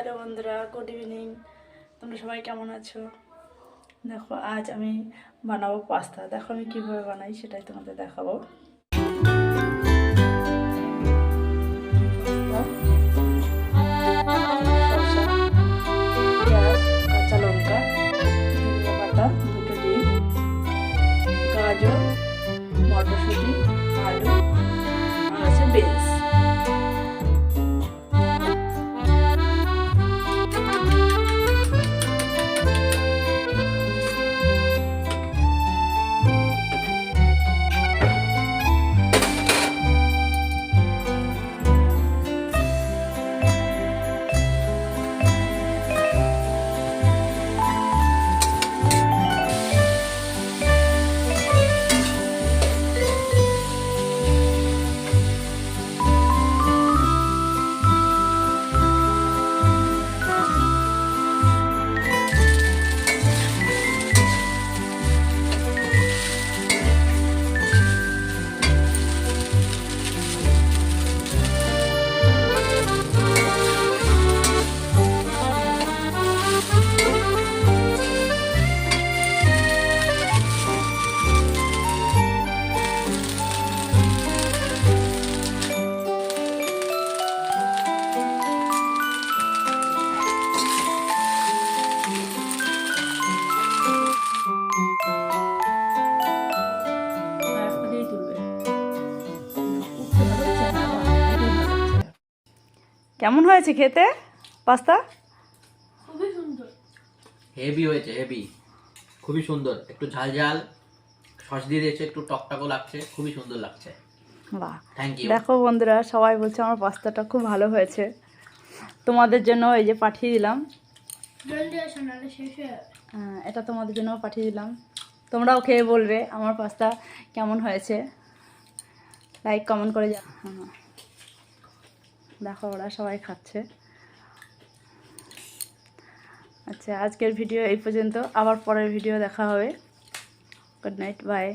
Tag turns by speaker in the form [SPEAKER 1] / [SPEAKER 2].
[SPEAKER 1] Hello বন্ধুরা, good evening. তোমরা সবাই কেমন আছো? দেখো, আজ আমি বানাবো পাস্তা। দেখো আমি কীভাবে বানাই সেটাই তোমাদের দেখাবো। শসা, পেঁয়াজ, কাঁচা লঙ্কা, ধনিয়া পাতা, দুটো ডিম, গাজর, মটরশুঁটি, আলু আর আছে বিনস। কেমন হয়েছে খেতে পাস্তা?
[SPEAKER 2] খুবই সুন্দর।
[SPEAKER 3] হেভি হয়েছে, হেভি, খুবই সুন্দর। একটু ঝাল ঝাল সস দিয়ে দিয়েছে, একটু টকটকও লাগছে, খুবই সুন্দর লাগছে।
[SPEAKER 1] বাহ,
[SPEAKER 3] থ্যাংক ইউ।
[SPEAKER 1] দেখো বন্ধুরা, সবাই বলছে আমার পাস্তাটা খুব ভালো হয়েছে। তোমাদের জন্য এই যে পাঠিয়ে দিলাম। এটা তোমাদের জন্য পাঠিয়ে দিলাম। তোমরাও খেয়ে বলবে আমার পাস্তা কেমন হয়েছে। লাইক কমেন্ট করে যা। দেখো ওরা সবাই খাচ্ছে। আচ্ছা, আজকের ভিডিও এই পর্যন্ত। আবার পরের ভিডিও দেখা হবে। Good night, by.